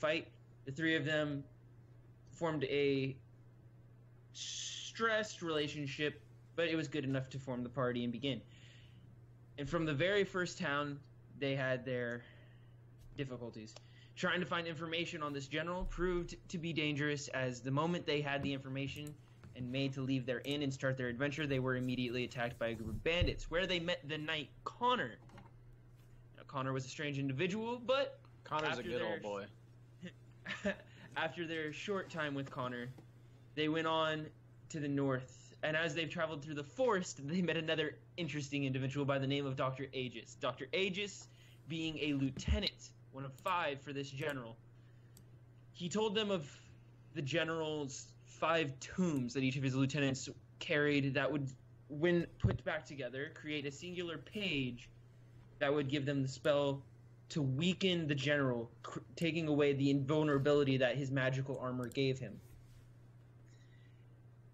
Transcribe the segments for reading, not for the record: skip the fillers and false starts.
fight. The three of them formed a stressed relationship, but it was good enough to form the party and begin. And from the very first town, they had their difficulties. Trying to find information on this general proved to be dangerous, as the moment they had the information and made to leave their inn and start their adventure, they were immediately attacked by a group of bandits, where they met the knight Connor. Now, Connor was a strange individual, but Connor's a good old boy. After their short time with Connor, they went on to the north, and as they've traveled through the forest, they met another interesting individual by the name of Dr. Aegis. Dr. Aegis being a lieutenant, one of 5 for this general. He told them of the general's 5 tombs that each of his lieutenants carried that would, when put back together, create a singular page that would give them the spell to weaken the general, taking away the invulnerability that his magical armor gave him.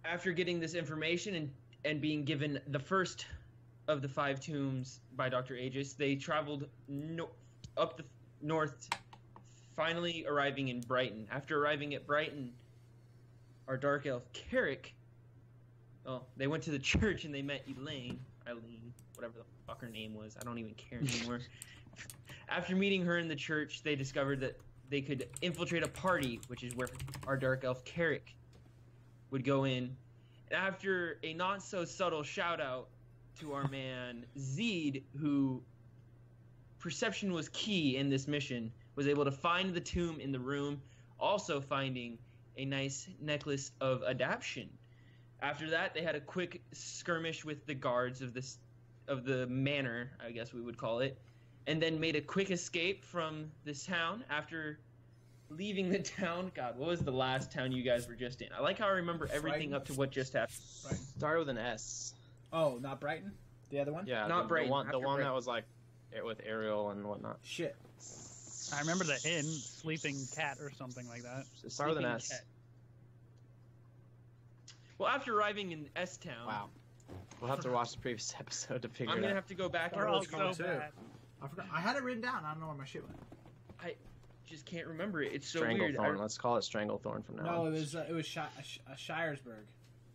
After getting this information and being given the first of the 5 tombs by Dr. Aegis, they traveled up the north, finally arriving in Brighton. After arriving at Brighton, our dark elf Carric, well, they went to the church and they met Eileen, whatever the fuck her name was. I don't even care anymore. After meeting her in the church, they discovered that they could infiltrate a party, which is where our dark elf Carric would go in. And after a not so subtle shout out to our man Zeed, who perception was key in this mission, was able to find the tomb in the room, also finding a nice necklace of adaption. After that, they had a quick skirmish with the guards of the manor, I guess we would call it, and then made a quick escape from this town. After leaving the town, God, what was the last town you guys were just in? I like how I remember everything up to what just happened. Brighton. Started with an S. Oh, not Brighton? The other one? Yeah, Not Brighton. The one Brighton. that was like with Ariel and whatnot. Shit. I remember the inn, Sleeping Cat or something like that. It started with an Sleeping S. Cat. Well, after arriving in S-Town... Wow. We'll have to watch the previous episode to figure I'm it going to out. have to go back They're and all look. so too. bad. I forgot. I had it written down. I don't know where my shit went. I just can't remember it. It's so weird. Stranglethorn. Let's call it Stranglethorn from now No, on. it was Shiresburg. Shiresburg.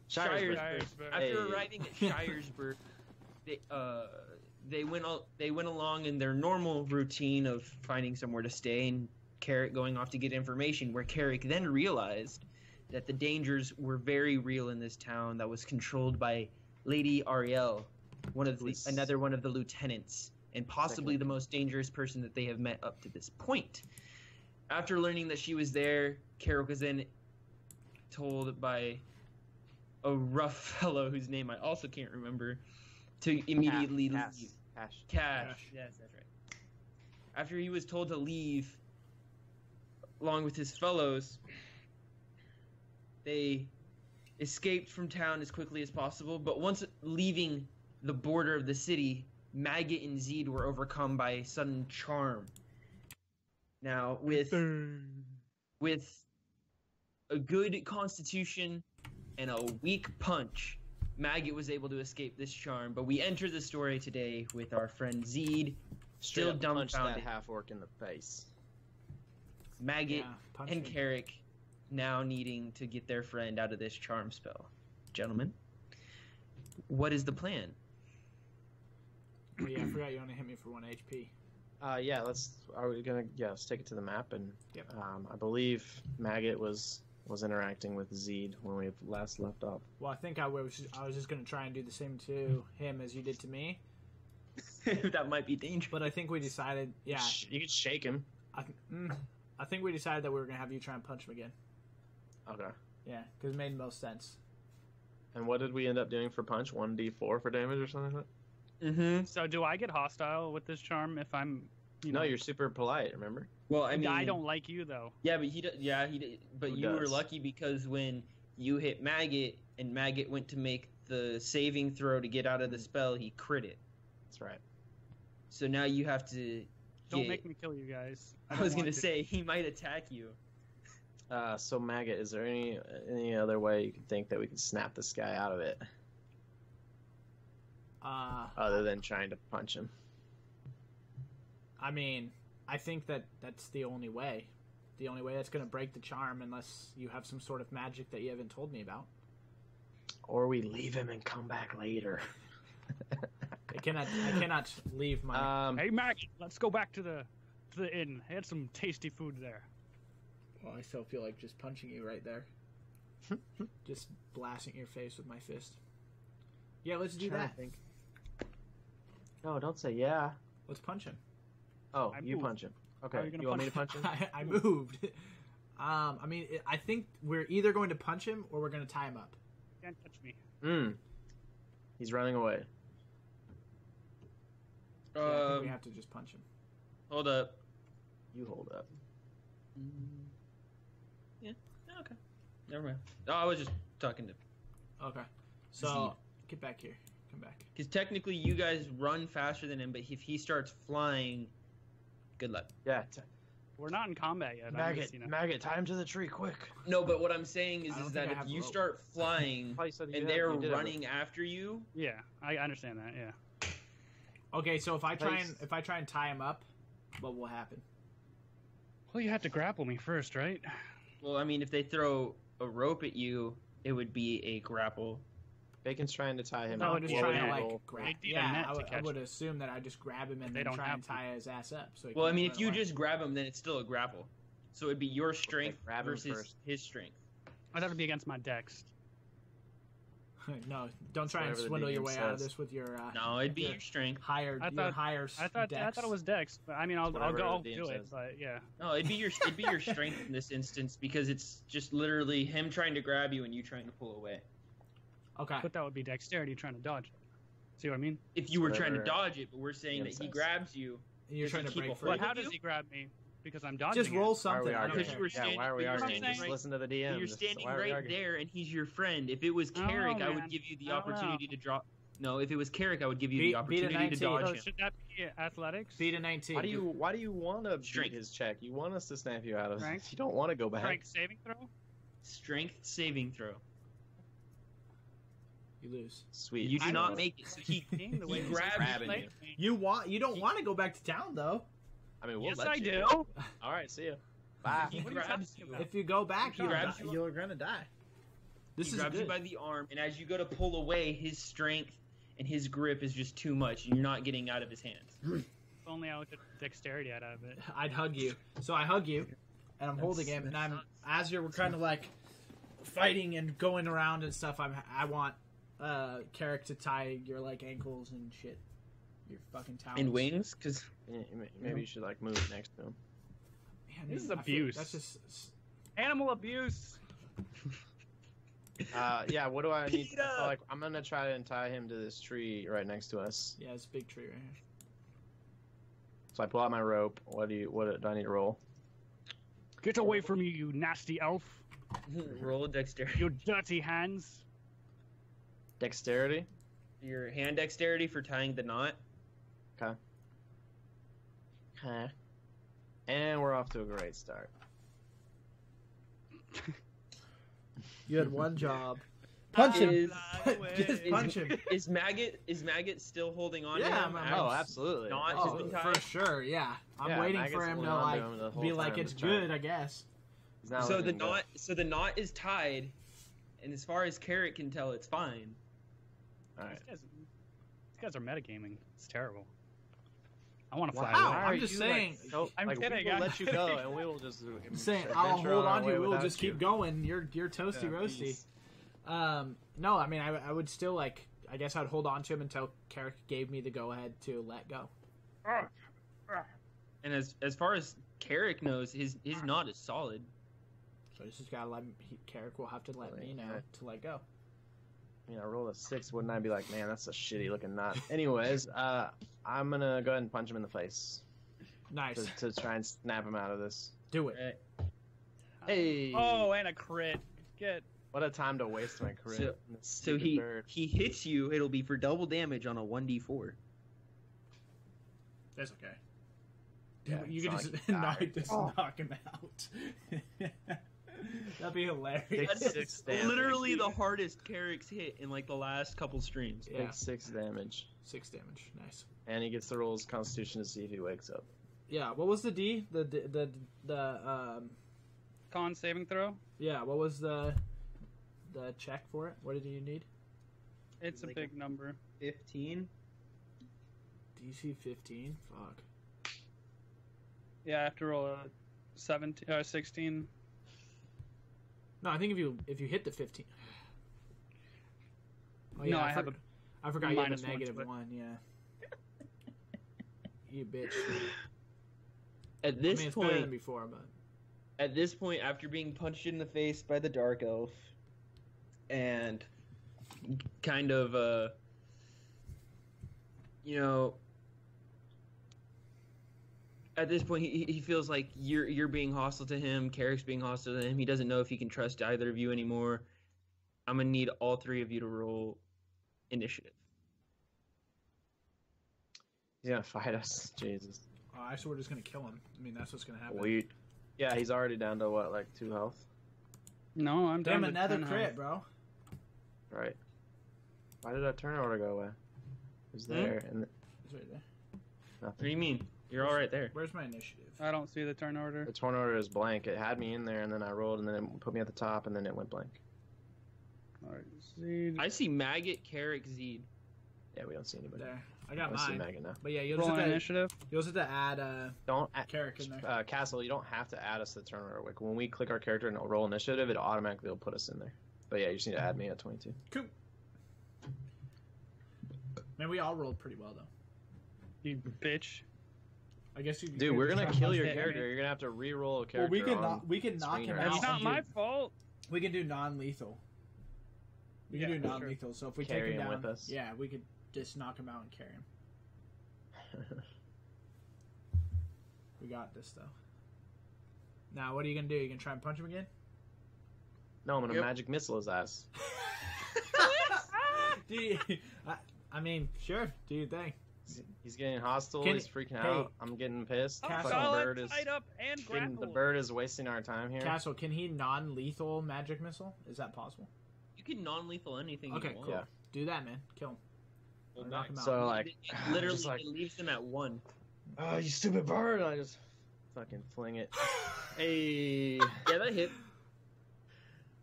Shiresburg. After Hey. arriving at Shiresburg, they went along in their normal routine of finding somewhere to stay, and Carric going off to get information, where Carric then realized that the dangers were very real in this town that was controlled by Lady Ariel, another one of the lieutenants, and possibly the most dangerous person that they have met up to this point. After learning that she was there, Carric was then told by a rough fellow whose name I also can't remember to immediately leave. Cash. Yes, that's right. After he was told to leave along with his fellows, they escaped from town as quickly as possible, but once leaving the border of the city, Maggot and Zeed were overcome by a sudden charm. Now, with a good constitution and a weak punch, Maggot was able to escape this charm, but we enter the story today with our friend Zeed, still Punch that dumbfounded. half-orc in the face. Maggot punch and him. Carric now needing to get their friend out of this charm spell. Gentlemen, what is the plan? Oh, yeah, I forgot you only hit me for 1 HP. Yeah, let's take it to the map, and Yep. I believe Maggot was interacting with Zeed when we last left off. Well, I think I was just going to try and do the same to him as you did to me. That might be dangerous. But I think we decided, yeah, You could shake him. I think we decided that we were going to have you try and punch him again. Okay. Yeah, because it made most sense. And what did we end up doing for punch? 1d4 for damage or something like that? Mm-hmm. So do I get hostile with this charm if I'm... No, you're super polite, remember? Well, I mean, I don't like you, though. Yeah, but he does. Yeah, he did. But Who you were does? lucky because when you hit Maggot and Maggot went to make the saving throw to get out of the spell, he crit it. That's right. So now you have to. Don't make me kill you guys. I was gonna say he might attack you. So Maggot, is there any other way you could think that we could snap this guy out of it, other than trying to punch him? I mean, I think that that's the only way. the only way that's going to break the charm, unless you have some sort of magic that you haven't told me about. Or we leave him and come back later. I cannot leave my. Hey, Maggot, let's go back to the inn. I had some tasty food there. Well, I still feel like just punching you right there. Just blasting your face with my fist. Yeah, let's do that. No, don't say yeah. Let's punch him. Oh, I you moved. punch him. Are Okay, you gonna you want me punch to punch him? I moved. I mean, I think we're either going to punch him or we're going to tie him up. Can't touch me. He's running away. Yeah, I think we have to just punch him. Hold up. You hold up. Yeah. Okay. Never mind. Oh, I was just talking to. Okay. So, get back here. Come back. Because technically, you guys run faster than him, but if he starts flying, good luck. Yeah. We're not in combat yet. I'm Maggot, just, you know. Maggot, tie him to the tree, quick. No, but what I'm saying is, I don't is think that I have if you rope. start flying Oh, you said you and did- they're you did have running after you, Yeah, I understand that. Yeah. Okay, so if I try Place. and tie him up, what will happen? Well, you have to grapple me first, right? well, I mean, if they throw a rope at you, it would be a grapple. Bacon's trying to tie him No, up. I'm just yeah, trying yeah. to like Roll. grab. They need a Yeah, net I to would- I catch would him. assume that I just grab him and They then don't try have and to. tie his ass up. So he Well, I can't mean, run if you away. just grab him, then it's still a grapple. So it'd be your strength grab him versus first. his strength. I'd have to be against my dex. No, don't try and Whatever the swindle your DM way out of says. this with your No, it'd be your your strength. higher I your thought- higher I thought dex. it was dex, but I mean, I'll Whatever go the DM do it. says. But yeah. No, it'd be your strength in this instance because it's just literally him trying to grab you and you trying to pull away. Okay. But that would be dexterity trying to dodge. See what I mean? If you were trying to Whatever dodge it, but we're saying DM that he says. grabs you. You're Does trying he to keep break a free. hold But how of does you? he grab me? Because I'm dodging. Just roll it. Why are we something. I don't arguing? Because you care. were Yeah, standing- why are we you're arguing? standing Just right- listen to the DM. You're Just- standing why are we right arguing? there, and he's your friend. If it was I don't Carric, know, I would man. give you the I don't know. opportunity to drop. No, if it was Carric, I would give you Beat- the beat a opportunity to 19. dodge So him. should that be athletics? Beat a 19. Why do you want to beat Strength. his check? You want us to snap you out of Strength. it. You don't want to go back. Strength saving throw? Strength saving throw. You lose. Sweet. You do I not don't- make it. So he Being the way he he's grabs grabbing played me. You don't want to go back to town though. I mean, we'll Yes, let I you. do. All right, see ya. Bye. He What are you grabs talking you. about? If you go back, He you'll grabs die. you. You're gonna die. This He is grabs you good. by the arm, and as you go to pull away, his strength and his grip is just too much. You're not getting out of his hands. If only I would get dexterity out of it. I'd hug you. So I hug you, and I'm holding him, and I'm as you're kind of like fighting and going around and stuff. I want Carric to tie your like ankles and shit, your fucking towels And wings, because Yeah, maybe you should like move next to him. Man, This is I feel- abuse. That's just Animal abuse. Yeah. What do I need? Beat up. Like, I'm gonna try to tie him to this tree right next to us. yeah, it's a big tree right here. So I pull out my rope. What do I need to roll? Get away from me, you nasty elf. roll a dexterity. You dirty hands. Dexterity. Your hand dexterity for tying the knot. Okay. And we're off to a great start. You had one job. Punch him. Is, Just punch him. is Maggot still holding on to Yeah, him? I'm- as Oh, absolutely. Not Oh, just for sure. Yeah, I'm Yeah, waiting Maggot's for him to holding on like to him the whole be like time, it's just trying- good, I guess. He's not So the letting him go. knot is tied, and as far as Carric can tell, it's fine. All right. These guys are metagaming. It's terrible. I want to fly Wow. away. I'm just saying- I'm like, kidding, We will I'm let you kidding. go, and we will just I'm saying adventure I'll hold our on to way you. We'll without just you. keep going. You're toasty Yeah, roasty. please. No, I mean I would still like. I guess I'd hold on to him until Carric gave me the go ahead to let go. And as far as Carric knows, his knot is solid. So I just gotta let Carric will have to let me know to let go. I rolled a 6. Wouldn't I be like, man, that's a shitty looking knot? Anyways, I'm gonna go ahead and punch him in the face Nice. to try and snap him out of this. Do it. Right? Hey! Oh, and a crit. Get. What a time to waste my crit. So- on this So stupid bird. he hits you. It'll be for double damage on a 1d4. That's okay. Yeah, You it's could not just like he died. knock him out. That'd be hilarious. Six- six damage. Literally the hardest Carric's hit in like the last couple streams. Yeah. Take 6 damage. 6 damage. Nice. And he gets to roll his constitution to see if he wakes up. Yeah. What was the D? The con saving throw. Yeah, what was the check for it? What did you need? It's a Like big number. 15. DC 15. Fuck. Yeah, I have to roll a 16. No, I think if you hit the 15. Oh, No, I have I forgot you have minus a one negative to it. 1. Yeah. You bitch. At this It's better than point, before, but after being punched in the face by the dark elf, and kind of, at this point he feels like you're being hostile to him. Carric's being hostile to him. He doesn't know if he can trust either of you anymore. I'm gonna need all three of you to roll initiative. He's gonna fight us. Jesus. so we're just gonna kill him. I mean, that's what's gonna happen. Yeah, he's already down to what, like 2 health? No, I'm Damn, down to another 10 crit, health. bro. Right. Why did our turn order go away? It was there, and It's right there. What do you mean? You're all right there. Where's my initiative? I don't see the turn order. the turn order is blank. It had me in there, and then I rolled, and then it put me at the top, and then it went blank. Alright, Zeed. I see Maggot, Carric, Zeed. Yeah, we don't see anybody. There. I got I see mine. Maggot now. But yeah, you Roll also an have to, initiative. you also have to add Don't add, Carric in there. Castle. You don't have to add us to the turn order. Like when we click our character and roll initiative, it automatically will put us in there. But yeah, you just need to add me at 22. Cool. Man, we all rolled pretty well though. You bitch. I guess you. Dude, we're gonna try kill to your hit me. character. You're gonna have to re-roll a Well, character. we can knock screen him or out. That's something. not and do- my fault. We can do non-lethal. We can Yeah, do for non-lethal. So if we Carry take him him down, with us. yeah, we could just knock him out and carry him. We got this though. Now, what are you gonna do? You gonna try and punch him again? No, I'm gonna Yep. magic missile his ass. I mean, sure. Do your thing. He's getting hostile. Can- He's freaking hey. out. I'm getting pissed. Oh, Fucking solid, bird is tied up and the grappled. bird is wasting our time here. Castle, can he non-lethal magic missile? Is that possible? You can non-lethal anything Okay, you want. cool. Yeah. Do that, man. Kill him. Well, Knock him out. So like, It literally just like, it leaves them at 1. oh, you stupid bird! And I just fucking fling it. Hey. Yeah, that hit.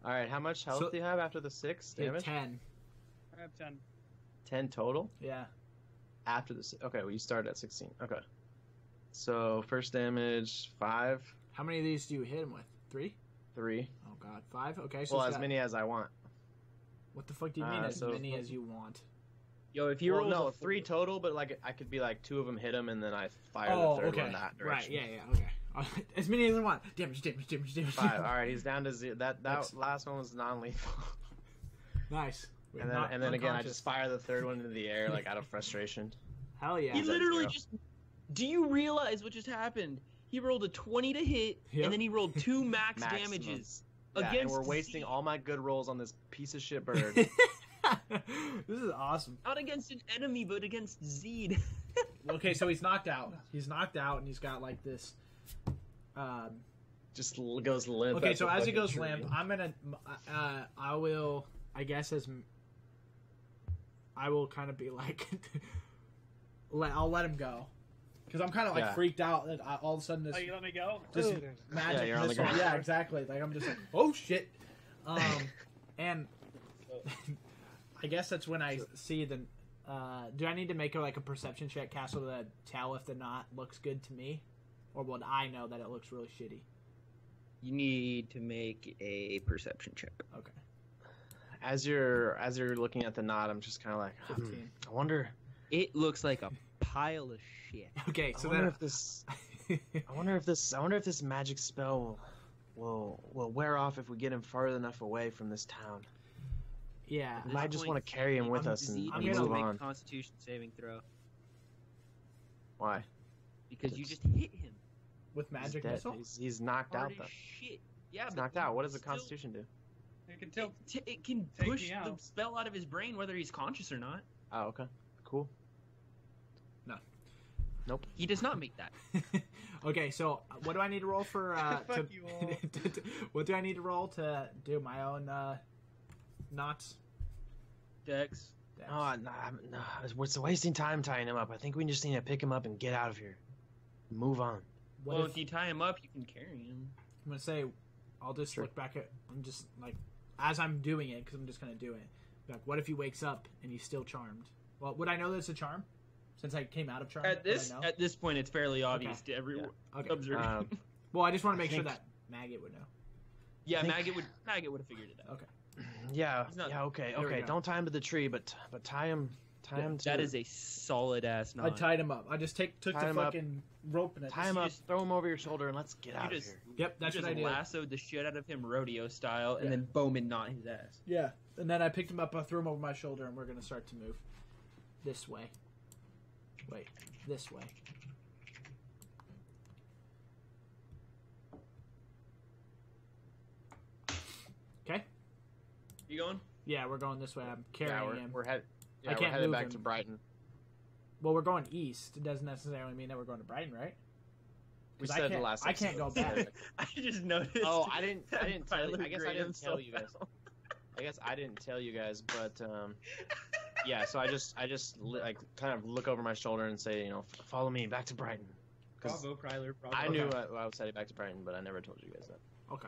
All right, how much health So- do you have after the 6 Hit damage? 10. I have 10. 10 total Yeah. after the. Okay, well you started at 16. Okay. So first damage 5, How many of these do you hit him with? 3? 3. Oh god, 5. Okay, so Well, it's as got- many as I want. What the fuck do you mean as so- many as you want? Yo, if you Well, roll no, 3 total, but like I could be like 2 of them hit him, and then I fire Oh, the third okay. one that Right, direction. yeah, okay. As many as I want. Damage. 5. All right, he's down to 0. That That's- last one was non-lethal. Nice. Wait, And not then again, I unconscious. just fire the third one into the air, like out of frustration. Hell yeah. He Is that literally 0? just. Do you realize what just happened? He rolled a 20 to hit, Yep. and then he rolled 2 max Maximum. damages Yeah, and against. we're wasting Zeed. all my good rolls on this piece of shit bird. This is awesome. Not against an enemy, but against Zeed. Okay, so he's knocked out. He's knocked out, and he's got like this. Just goes limp. Okay, as so a as he fucking goes tree. limp, I'm gonna. I will. I guess I will kind of be like. I'll let him go, because I'm kind of like Yeah. freaked out that all of a sudden this Oh, you let me go? this Ooh. magic Yeah, you're on the missile. ground. Yeah, exactly. Like I'm just like, oh shit. And I guess that's when I see the. Do I need to make like a perception check, Castle, to tell if the knot looks good to me, or would I know that it looks really shitty? You need to make a perception check. Okay, As you're looking at the knot, I'm just kind of like, 15. I wonder. It looks like a pile of shit. Okay, I so wonder then if this. I wonder if this magic spell will wear off if we get him farther enough away from this town. yeah, We might just want to carry him with us and I'm you gonna need to move make on. a Constitution saving throw Why? because you It's- just hit him. with He's magic dead. missile. He's knocked Hard out as though. shit. Yeah, He's but knocked you out. What does the still- Constitution do? You can tilt. It can Take push me the out. spell out of his brain, whether he's conscious or not. Oh, okay. Cool. He does not make that. Okay, so what do I need to roll for? Fuck you all. What do I need to roll to do my own knots? Dex. No, it's wasting time tying him up. I think we just need to pick him up and get out of here. Move on. What Well, if, if you tie him up, you can carry him. I'm gonna say, I'll just Sure. look back at. I'm just like, as I'm doing it, because I'm just gonna do it. Like, what if he wakes up and he's still charmed? Well, would I know that's a charm? Since I came out of charm. At Would I know? this point, it's fairly obvious to every Okay. observer. Well, I just want to I make sure think- that Maggot would know. yeah, think- Maggot would have figured it out. Okay. Yeah. He's not- Yeah. Okay. There we Okay. go. Don't tie him to the tree, but tie him. Tie him to. That is a solid ass knot. I tied him up. I just took Tie the him up. fucking rope and I tie him you up. just- Throw him over your shoulder and let's get out of just- here. Yep, that's you what just I did. lassoed the shit out of him rodeo style, and Yeah. then Bowman knot his ass. Yeah, and then I picked him up, I threw him over my shoulder, and we're gonna start to move this way. Wait, this way. Okay. You going? Yeah, we're going this way. I'm carrying Yeah, him. we're headed. I Yeah, we're can't headed move back him. to Brighton. Well, we're going east. It doesn't necessarily mean that we're going to Brighton, right? We 'Cause said the last. I can't go episode. back. I just noticed. Oh, I didn't tell you. Tyler I guess I Graham didn't tell you guys. somehow. I guess I didn't tell you guys, but yeah. So I just like kind of look over my shoulder and say, follow me back to Brighton. 'Cause Bravo, Pryler. Bravo. I knew Okay. I was headed back to Brighton, but I never told you guys that. Okay.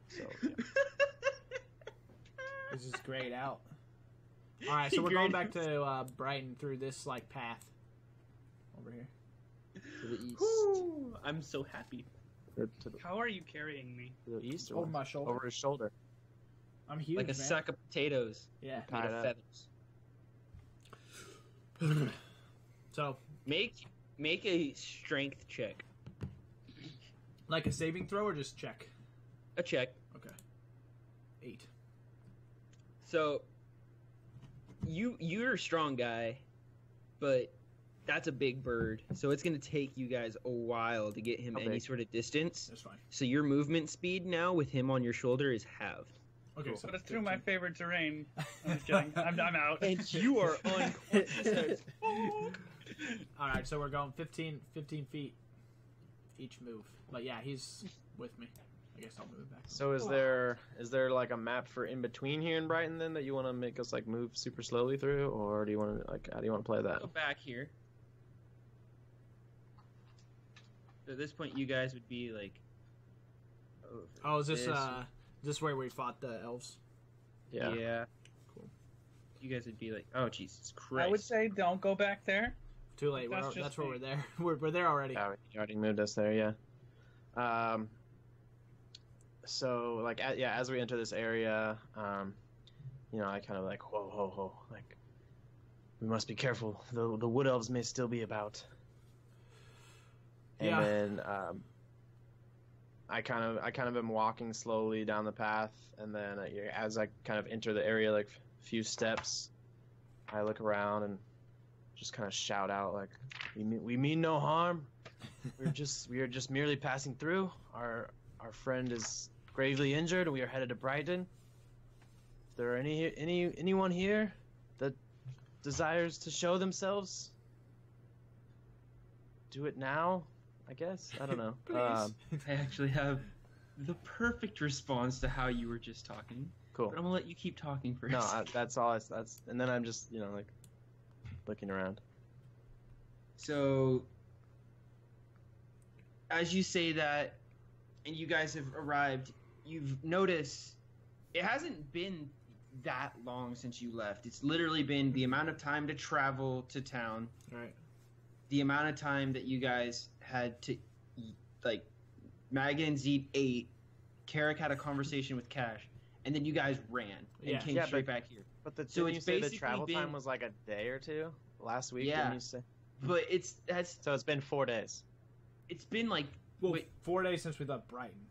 So yeah. This is grayed out. All right, so we're going back to Brighton through this like path over here. To the east. Whew, I'm so happy. To the, How are you carrying me? to the east or Over what? my shoulder. Over his shoulder. I'm huge, Like a man. sack of potatoes Yeah. made Tied of up. feathers. So, Make a strength check. like a saving throw or just check? A check. Okay. 8. So you're a strong guy, but that's a big bird. So it's gonna take you guys a while to get him How any big? sort of distance. That's fine. So your movement speed now with him on your shoulder is halved. Okay, Cool. so But it's through my favorite terrain. I'm just kidding. I'm out. And you are unconscious. All right, so we're going 15 feet each move. But yeah, he's with me. I guess I'll move it back. So is there like a map for in between here in Brighton then that you want to make us like move super slowly through, or do you want to like how do you want to play that? Go back here. So at this point, you guys would be like. over Oh, is this where we fought the elves? Yeah. Yeah. Cool. You guys would be like, oh Jesus Christ! I would say don't go back there. Too late. That's That's, just where me. we're there. We're there already. Yeah, you already moved us there, yeah. So like as we enter this area, I kind of like whoa, like we must be careful. The wood elves may still be about. And Yeah. then I kind of am walking slowly down the path, and then as I kind of enter the area, like few steps, I look around and just kind of shout out like, "We mean no harm. We are just merely passing through. Our friend is gravely injured. We are headed to Brighton. If there are anyone here that desires to show themselves, do it now. I guess I don't know. Please. I actually have the perfect response to how you were just talking. Cool. But I'm gonna let you keep talking first. No, that's all. That's and then I'm just like looking around. So, as you say that, and you guys have arrived, you've noticed it hasn't been that long since you left. It's literally been the amount of time to travel to town, All right. the amount of time that you guys had to eat. Like, Maggot and Zeed ate, Carric had a conversation with Cash, and then you guys ran and Yeah. came Yeah, straight but- back here. But So didn't you it's say the basically travel time been- was like a day or two last week? Yeah. Didn't you say? But it's So it's been 4 days. it's been like Well, wait, 4 days since we left Brighton.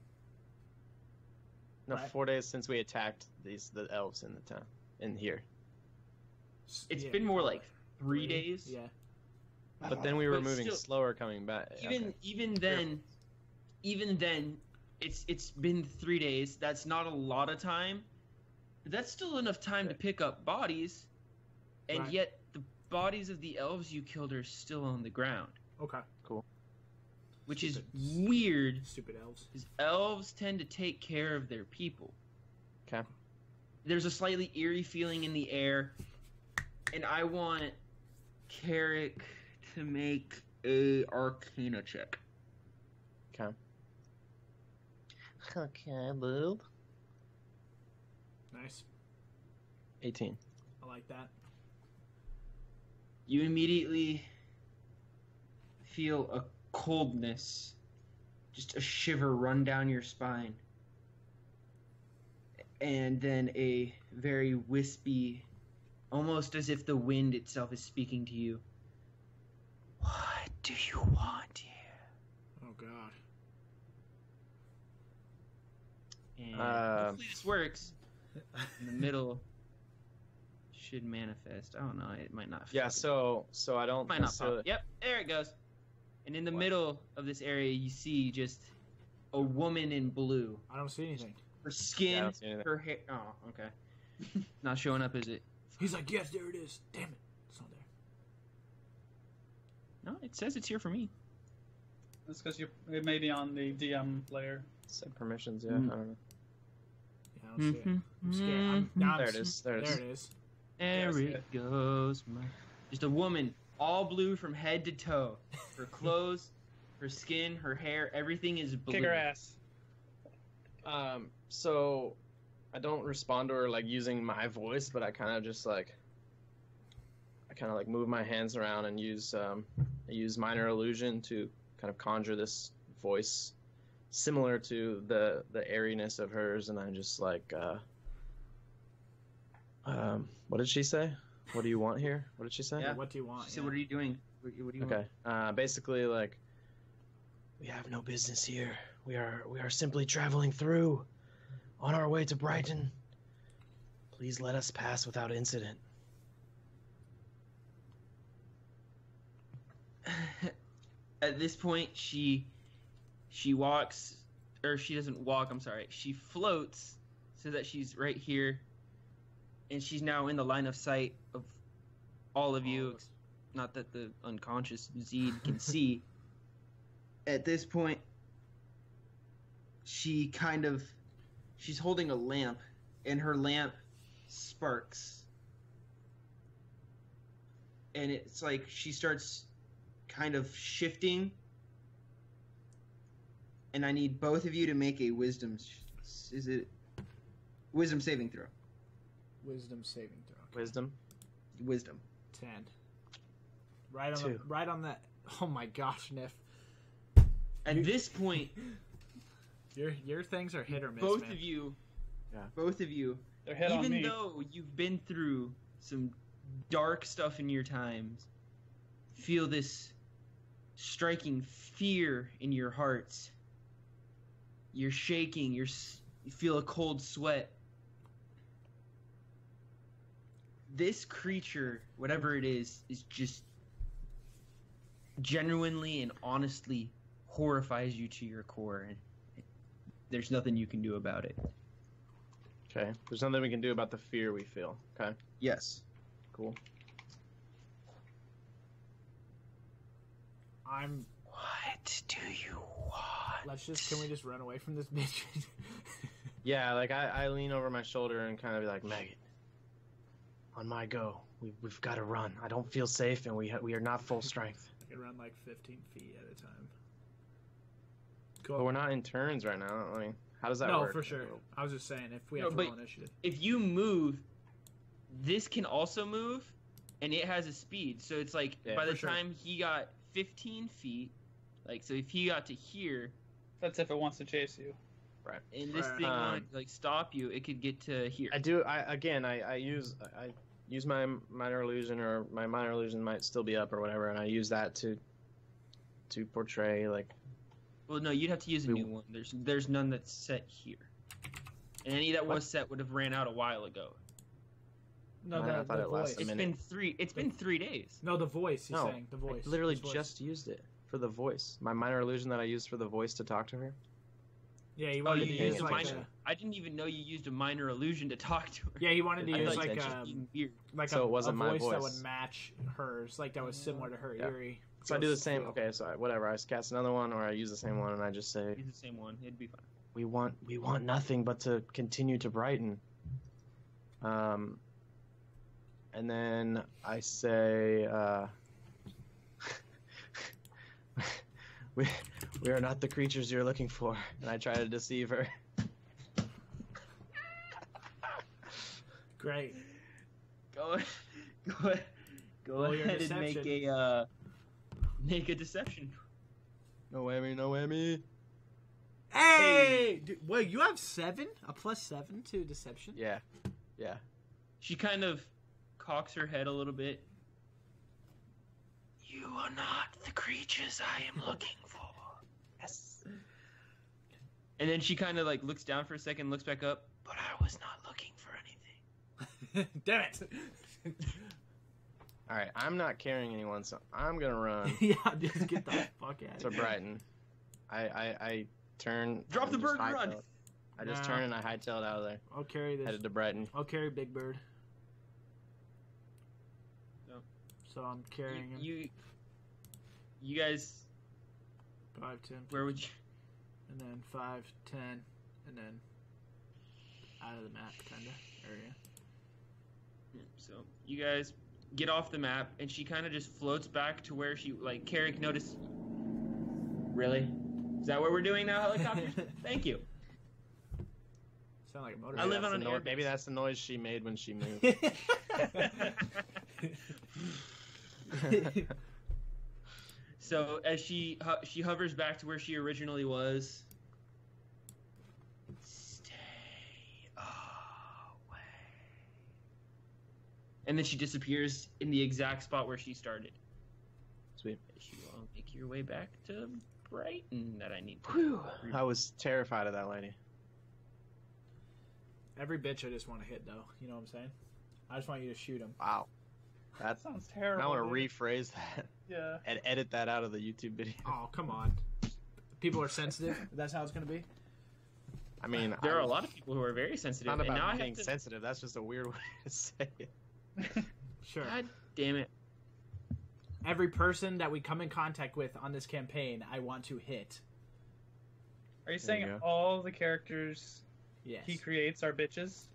No, Right. 4 days since we attacked the elves in the town in here. it's Yeah. been more like 3 days. Yeah. But then we were But moving still- slower coming back. Even then, it's been 3 days. That's not a lot of time, but that's still enough time to pick up bodies, and Right. yet the bodies of the elves you killed are still on the ground, Okay. which is weird. Stupid elves. Because elves tend to take care of their people. Okay. There's a slightly eerie feeling in the air, and I want Carric to make a Arcana check. Okay. Okay, boob. Nice. 18. I like that. You immediately feel a coldness, just a shiver run down your spine. And then a very wispy, almost as if the wind itself is speaking to you. What do you want here? Oh God. And hopefully this works. In the middle should manifest. I don't know. It might not. Yeah, so I don't Might not necessarily... pop. Yep, there it goes. And in the What? middle of this area, you see just a woman in blue. I don't see anything. Her Yeah, I skin, don't see anything. her hair. Oh, okay. Not showing up, is it? He's like, yes, there it is. Damn it, it's not there. No, it says it's here for me. That's because it may be on the DM layer. Set permissions, yeah. Mm. I don't know. Yeah, I don't see it. I'm scared. Now There I'm it is. There it There is. it is. There Yes, it goes. Just a woman, all blue from head to toe. Her clothes, her skin, her hair, everything is blue. Kick her ass. So I don't respond to her like using my voice, but I kind of just like move my hands around and use minor illusion to kind of conjure this voice similar to the airiness of hers, and I just like what did she say? What do you want here? What did she say? Yeah. What do you want? She said, "What are you doing? What do you Okay. Basically, like, we have no business here. We are simply traveling through, on our way to Brighton. Please let us pass without incident. At this point, she walks, or she doesn't walk. I'm sorry. She floats so that she's right here, and she's now in the line of sight of all of you. Not that the unconscious Zeed can see. At this point, she's holding a lamp, and her lamp sparks, and it's like she starts kind of shifting, and I need both of you to make a wisdom saving throw. Wisdom saving throw. Okay. Wisdom. 10. Right on that. Oh my gosh, Niff. At this point, Your things are hit or miss, both man. of you, Yeah. They're hit on even me. though you've been through some dark stuff in your times, feel this striking fear in your hearts. You're shaking. You feel a cold sweat. This creature, whatever it is just genuinely and honestly horrifies you to your core, and there's nothing you can do about it. Okay. There's nothing we can do about the fear we feel. Okay. Yes. Cool. What do you want? Can we just run away from this bitch? Yeah, like I lean over my shoulder and kind of be like, Maggot, on my go. We've got to run. I don't feel safe, and we are not full strength. I can run like 15 feet at a time. But we're not in turns right now. I mean, how does that No, work? for sure. I was just saying, if we No, have to but- roll initiative. If you move, this can also move, and it has a speed. So it's like Yeah, by the for sure. time he got 15 feet, like, so if he got to here, That's if it wants to chase you. and this Right. thing wanted to like stop you, it could get to here. I use my minor illusion, or my minor illusion might still be up or whatever, and I use that to portray like. Well, no, you'd have to use a new one. There's none that's set here, and any that was set would have ran out a while ago. No, I the thought it lasted voice. a minute. It's been 3 days. No, the voice. He's No, saying the voice. I literally His voice. just used it for the voice. My minor illusion that I used for the voice to talk to her. Yeah, he Oh, wanted you to used use a like minor. I didn't even know you used a minor illusion to talk to her. Yeah, he wanted to I use like like that. Weird. So it wasn't a my voice that voice. would match hers, like that was similar to her Yeah. eerie. So I do the same. feel. Okay, so whatever. I cast another one, or I use the same one, and I just say, Use the same one. It'd be fine. we want nothing but to continue to Brighton. And then I say, We are not the creatures you're looking for. And I try to deceive her. Great. Go Roll your ahead and make a deception. No whammy, no whammy. Hey! Dude, wait, you have 7? A +7 to deception? Yeah. Yeah. She kind of cocks her head a little bit. You are not the creatures I am looking for. Yes. And then she kind of like looks down for a second, looks back up. But I was not looking for anything. Damn it! All right, I'm not carrying anyone, so I'm gonna run Yeah, just get the fuck out to of here. Brighton. I turn. Drop the and bird just and run. hightail it. I just Nah. turn and I hightail it out of there. I'll carry this. Headed to Brighton. I'll carry Big Bird. No. So I'm carrying him. You guys, 5, 10, where would you? and then 5, 10, and then out of the map kind of area. So you guys get off the map, and she kind of just floats back to where she like. Carric noticed. Really? Is that what we're doing now, helicopters? Thank you. Sound like a motor. I live on an air Maybe base. that's the noise she made when she moved. So as she hovers back to where she originally was. Stay away. And then she disappears in the exact spot where she started. Sweet. You all make your way back to Brighton that I need to. Whew. I was terrified of that lady. Every bitch I just want to hit, though. You know what I'm saying? I just want you to shoot him. Wow. That sounds terrible. I want to dude. rephrase that Yeah. and edit that out of the YouTube video. Oh, come on. People are sensitive. That's how it's going to be? I mean, There are a lot of people who are very sensitive, Not and now I about being have to. sensitive. That's just a weird way to say it. Sure. God damn it! Every person that we come in contact with on this campaign, I want to hit. Are you There saying you go. all the characters Yes. he creates are bitches?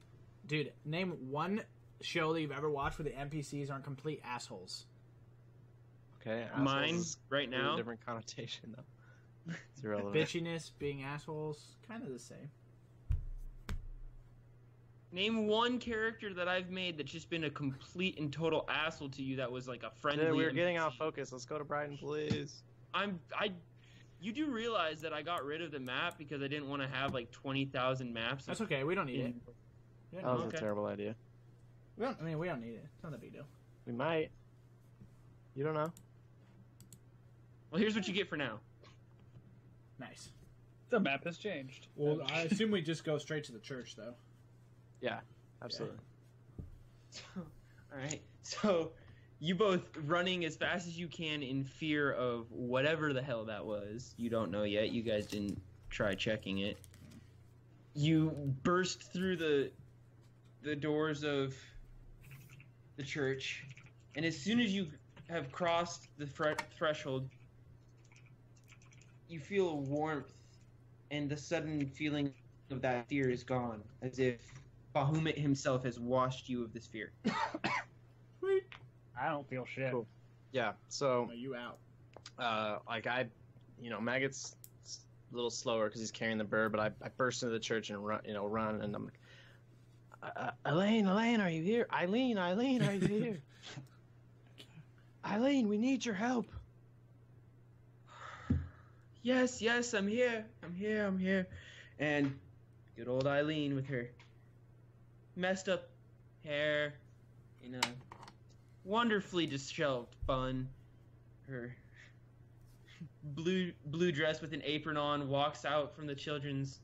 Dude, name one show that you've ever watched where the NPCs aren't complete assholes. Okay. Mine assholes is right a now. different connotation though. It's irrelevant. Bitchiness, being assholes, kind of the same. Name one character that I've made that's just been a complete and total asshole to you that was like a friendly. Dude, we're getting NPC. off focus. Let's go to Brighton, please. You do realize that I got rid of the map because I didn't want to have like 20,000 maps. That's okay. We don't need it. We That don't, was Okay. a terrible idea. we don't need it. It's not a big deal. We might. You don't know. Well, here's what you get for now. Nice. The map has changed. Well, I assume we just go straight to the church, though. Yeah, absolutely. All right. So you both running as fast as you can in fear of whatever the hell that was. You don't know yet. You guys didn't try checking it. You burst through the doors of the church, and as soon as you have crossed the threshold, you feel a warmth, and the sudden feeling of that fear is gone, as if Bahamut himself has washed you of this fear. Sweet. I don't feel shit. Cool. Yeah, so, Are you out? Maggot's a little slower because he's carrying the bird, but I burst into the church and run, and I'm like, Elaine, are you here? Eileen, are you here? Eileen, we need your help. Yes, I'm here. I'm here. And good old Eileen with her messed up hair in a wonderfully disheveled bun. Her blue dress with an apron on walks out from the children's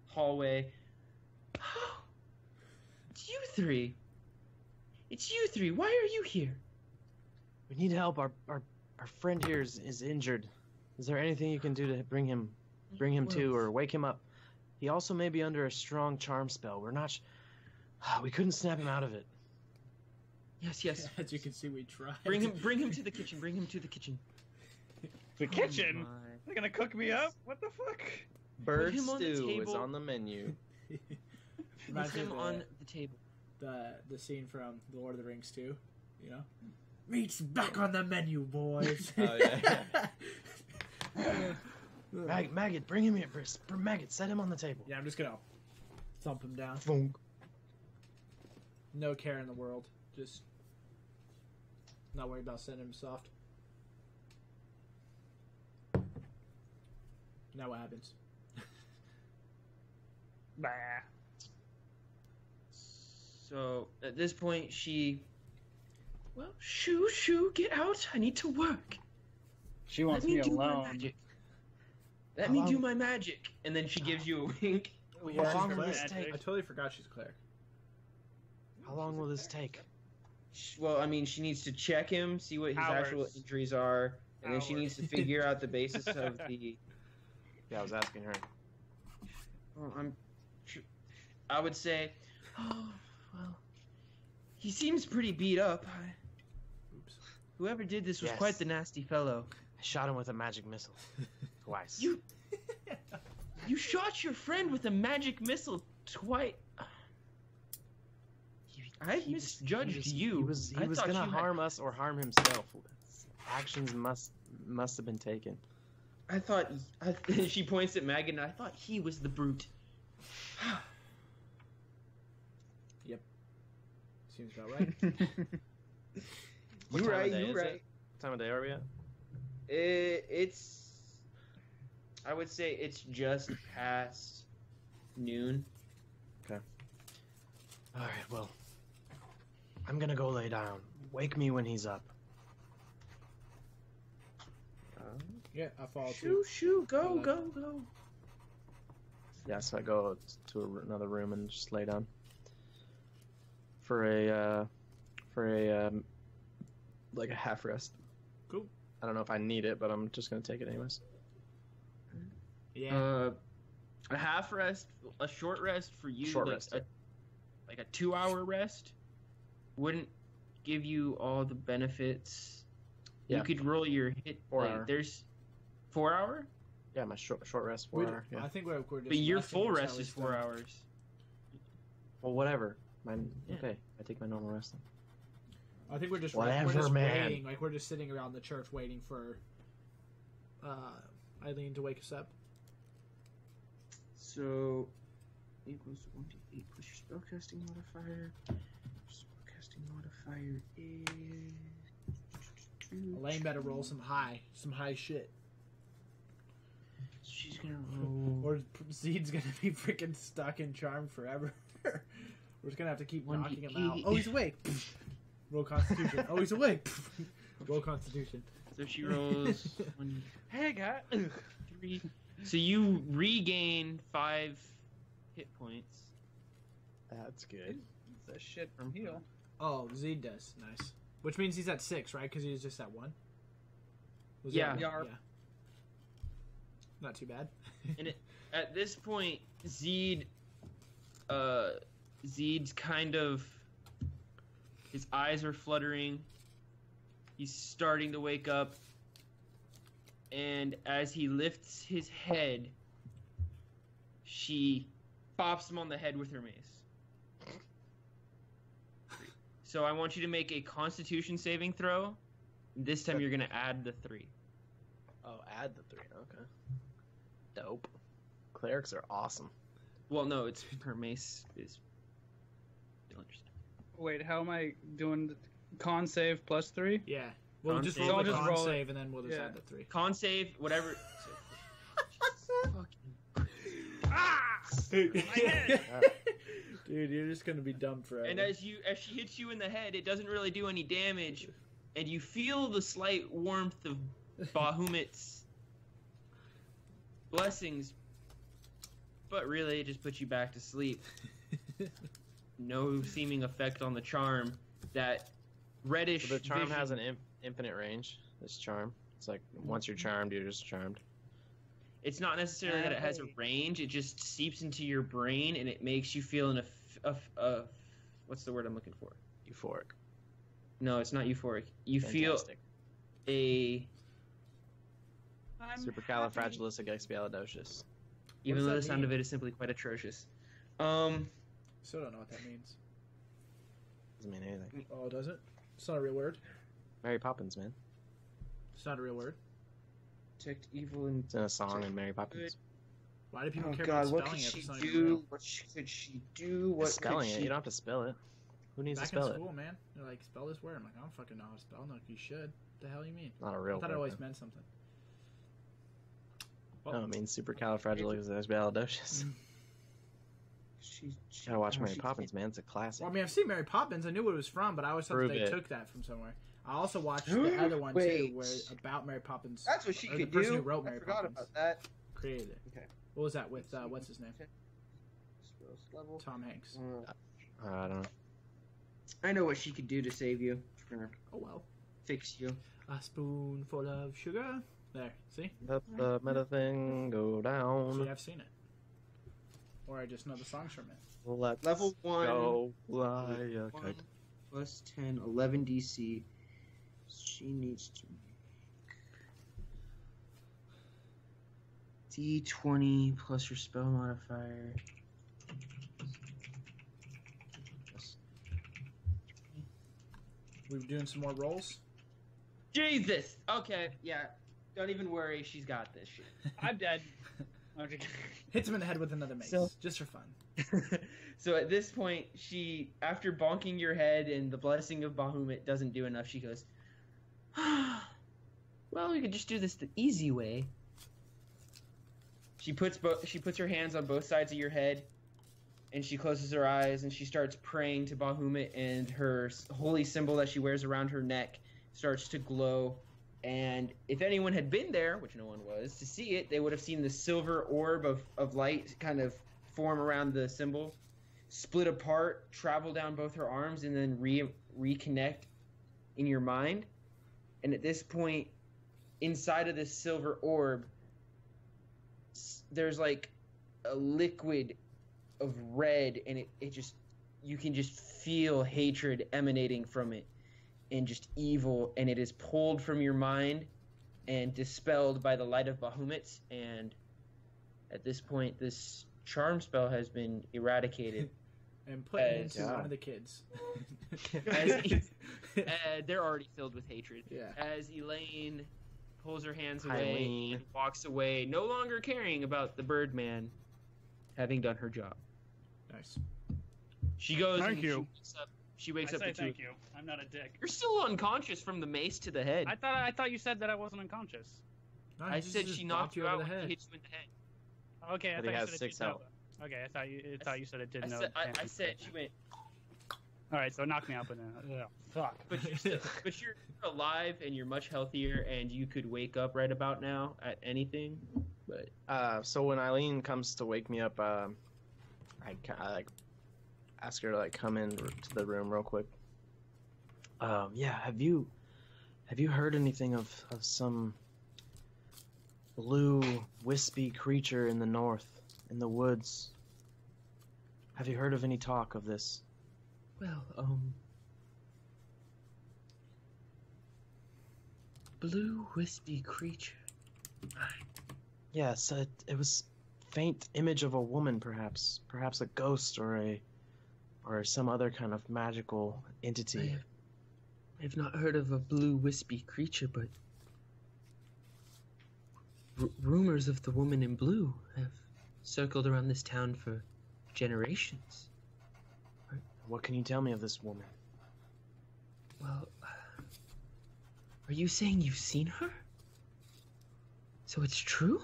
hallway. It's you three. Why are you here? We need help. Our friend here is injured. Is there anything you can do to bring him to or wake him up? He also may be under a strong charm spell. We're not. We couldn't snap him out of it. Yes. As you can see, we tried. Bring him to the kitchen. The kitchen? Oh They're gonna cook me up? What the fuck? Bird him on the stew is table. on the menu. Put Reminds me him of on the table. the scene from The Lord of the Rings 2, you know? Meat's back on the menu, boys. Oh, yeah. Maggot, bring him here. Maggot, set him on the table. Yeah, I'm just gonna thump him down. Thunk. No care in the world. Just not worried about sending him soft. Now what happens? Bah. So at this point, well, shoo, get out. I need to work. She wants Let me do my alone. magic. Let me do my magic. And then she gives you a wink. How long will this Magic. take? I totally forgot she's Claire. How long will this take? Well, I mean, she needs to check him, see what his actual Hours. injuries are, and then she Hours. needs to figure out the basis of the. Yeah, I was asking her. Well, I would say, oh, well, he seems pretty beat up. Oops. Whoever did this was Yes. quite the nasty fellow. I shot him with a magic missile. Twice. You shot your friend with a magic missile twice. I misjudged you. He was I thought gonna you harm us or harm himself. Actions must have been taken. I thought. She points at Maggot, and I thought he was the brute. Seems about right. What You time of right. day You is right. it? What time of day are we at? It's. I would say it's just past noon. All right. Well, I'm gonna go lay down. Wake me when he's up. Yeah, I follow too. Shoo, go, Like- go, go. Yeah, so I go to another room and just lay down for a like a half rest. Cool. I don't know if I need it, but I'm just gonna take it anyways. Yeah. A half rest, a short rest for you. Short like rest. Like a 2-hour rest wouldn't give you all the benefits. Yeah. You could roll your hit. 4 like, hour. There's 4 hour, Yeah, my short rest 4 We- hour. Yeah. I think we're just but your resting full until rest is it's 4 done. hours. Well, whatever. Mine. Yeah. Okay, I take my normal rest then. I think we're just Whatever, man. waiting. Like we're just sitting around the church waiting for Eileen to wake us up. So equals 1d8 plus your spellcasting modifier. Spellcasting modifier is. Elaine better roll some high shit, She's gonna roll. or Zeed's gonna be freaking stuck in charm forever. We're just gonna have to keep 1d8. knocking him out. Oh, he's awake. Roll Constitution. Oh, he's awake. Roll Constitution. So she rolls 1. Hey, guy. 3. So you regain 5 hit points. That's good. The shit from heal. Oh, Zeed does. Nice. Which means he's at 6, right? Because he was just at 1. Was Yeah. it? Yarp. Yeah. Not too bad. At this point, Zeed's kind of, his eyes are fluttering. He's starting to wake up, and as he lifts his head, she pops him on the head with her mace. So I want you to make a Constitution saving throw. This time you're gonna add the 3. Oh, add the 3. Okay. Dope. Clerics are awesome. Well, no, it's her mace is. You'll understand. Wait, how am I doing? Con save plus 3? Yeah. We'll Con just save. roll I'll the just con roll it. save and then we'll just Yeah. add the 3. Con save, whatever. Dude, you're just gonna be dumb forever. And as she hits you in the head, it doesn't really do any damage, and you feel the slight warmth of Bahamut's blessings, but really it just puts you back to sleep. No seeming effect on the charm. That reddish. So the charm vision- has an infinite range. This charm. It's like once you're charmed, you're just charmed. It's not necessarily that it has a range. It just seeps into your brain, and it makes you feel what's the word I'm looking for? Euphoric. No, it's not euphoric. You Fantastic. feel a. Supercalifragilisticexpialidocious. Even does though that the sound mean? of it is simply quite atrocious. Still don't know what that means. Doesn't mean anything. Oh, does it? It's not a real word. Mary Poppins, man. It's not a real word. Detect evil and It's in a song in Mary Poppins. Why do people oh care god, about what spelling could it? she If it's not even do? real? What could she do? What Spelling could it, she... you don't have to spell it. Who needs Back to spell in it? school, man, they're like, spell this word. I'm like, I don't fucking know how to spell. No, you should. What the hell you mean? Not a real I thought word. it always man. meant something. No, it means supercalifragilisticexpialidocious. She Gotta watch oh, Mary she- Poppins, man. It's a classic. Well, I mean, I've seen Mary Poppins. I knew what it was from, but I always thought Prove they it. took that from somewhere. I also watched the other one too, Wait. where about Mary Poppins. That's what she or could the person do. who wrote I Mary forgot Poppins about that. created it. Okay. What was that with what's his name? Spells level. Tom Hanks. I don't know. I know what she could do to save you. Or Oh well. fix you. A spoonful of sugar. There. See? Let the meta thing go See, down. I've seen it. Or I just know the songs from it. Let's Level 1. go fly a 1 kite. plus 10, 11 DC. She needs to make D20 plus her spell modifier. We were doing some more rolls. Jesus! Okay, yeah. Don't even worry, she's got this shit. I'm dead. I'm just- Hits him in the head with another mace, So- just for fun. So at this point, she, after bonking your head and the blessing of Bahamut doesn't do enough, she goes, well, we could just do this the easy way. She puts her hands on both sides of your head, and she closes her eyes, and she starts praying to Bahamut, and her holy symbol that she wears around her neck starts to glow. And if anyone had been there, which no one was, to see it, they would have seen the silver orb of light kind of form around the symbol, split apart, travel down both her arms, and then reconnect in your mind. And at this point, inside of this silver orb, there's like a liquid of red, and it just, you can just feel hatred emanating from it, and just evil, and it is pulled from your mind and dispelled by the light of Bahamut. And at this point, this charm spell has been eradicated. And put it into Yeah. one of the kids. As they're already filled with hatred. Yeah. As Elaine pulls her hands Hi, away Elaine. and walks away, no longer caring about the Birdman having done her job. Nice. She goes Thank and you. she wakes I up say the two. thank you. I'm not a dick. You're still unconscious from the mace to the head. I thought you said that I wasn't unconscious. No, I he just- said just she knocked bopped you over out the when head. she hit you in the head. Okay, I But thought he you has said it 6 didn't health. know. Okay, I thought you said it didn't know. I said she went, All right, so knock me out, but then fuck. but you're alive and you're much healthier, and you could wake up right about now at anything. But So when Eileen comes to wake me up, I like ask her to like come in to the room real quick. Yeah, have you heard anything of some blue wispy creature in the north, in the woods? Have you heard of any talk of this? well, blue wispy creature. Yes, it was faint image of a woman, perhaps a ghost or some other kind of magical entity. I have not heard of a blue wispy creature, but rumors of the woman in blue have circled around this town for generations. What can you tell me of this woman? Well, are you saying you've seen her? So it's true?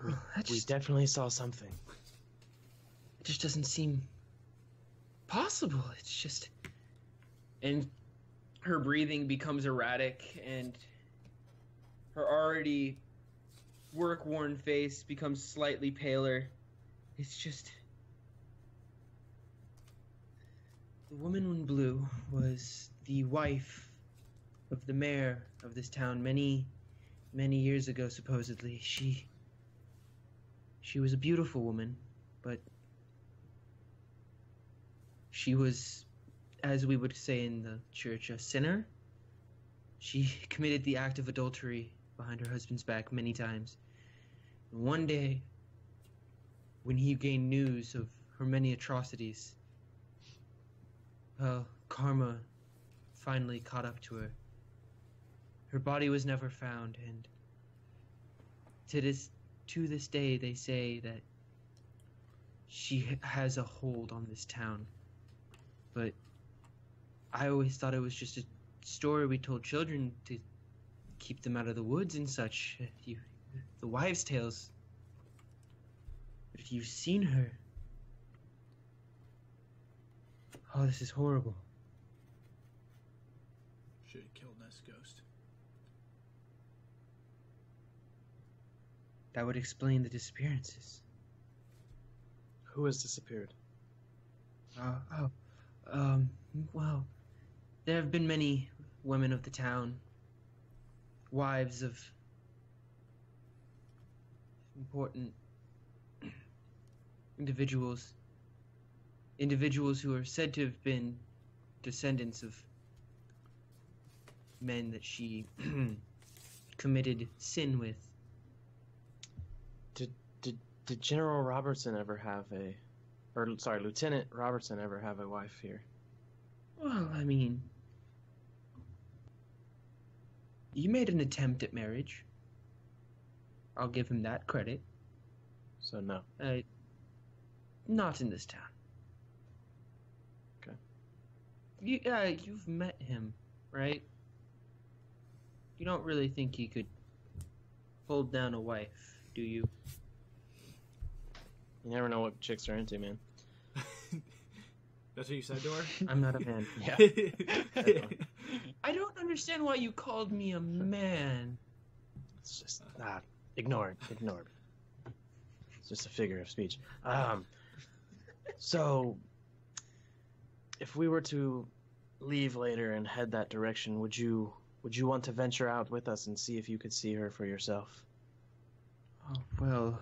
Oh, that We just, definitely saw something. it just doesn't seem possible. It's just... And her breathing becomes erratic, and her already work-worn face becomes slightly paler. It's just... The woman in blue was the wife of the mayor of this town many, many years ago, supposedly. She was a beautiful woman, but she was, as we would say in the church, a sinner. She committed the act of adultery behind her husband's back many times. And one day, when he gained news of her many atrocities, well, karma finally caught up to her. Her body was never found, and to this day, they say that she has a hold on this town. But I always thought it was just a story we told children to keep them out of the woods and such. The wives' tales. But if you've seen her... Oh, this is horrible. Should have killed this ghost. That would explain the disappearances. Who has disappeared? Well, there have been many women of the town, wives of important individuals who are said to have been descendants of men that she committed sin with. Did General Robertson ever have Lieutenant Robertson ever have a wife here? Well, I mean, you made an attempt at marriage. I'll give him that credit. So no. Not in this town. Okay. You've met him, right? You don't really think he could hold down a wife, do you? You never know what chicks are into, man. That's what you said to her? I'm not a man. Yeah. I don't understand why you called me a man. It's just ignore it. It's just a figure of speech. So if we were to leave later and head that direction, would you want to venture out with us and see if you could see her for yourself? Oh, well,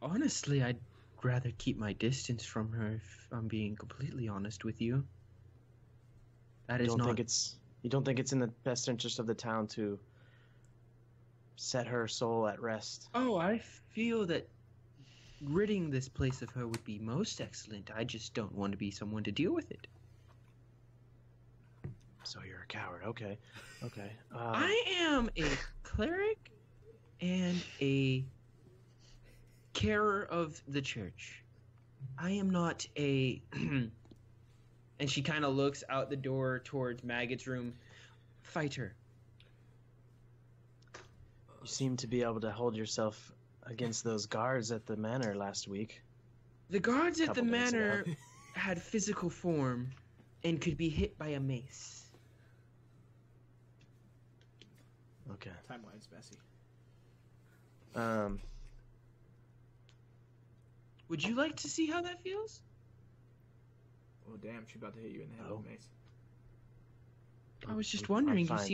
honestly, I'd rather keep my distance from her, if I'm being completely honest with you. That is not... You don't think it's in the best interest of the town to set her soul at rest? Oh, I feel that ridding this place of her would be most excellent. I just don't want to be someone to deal with it. So you're a coward. Okay. I am a cleric and a carer of the church. I am not a... And she kind of looks out the door towards Maggot's room. Fighter. You seem to be able to hold yourself against those guards at the manor last week. The guards at the Couple days manor ago. had physical form and could be hit by a mace. Okay. Time-wise, Bessie. Would you like to see how that feels? Oh, damn, she's about to hit you in the head with a mace. I was just wondering. I'm fine,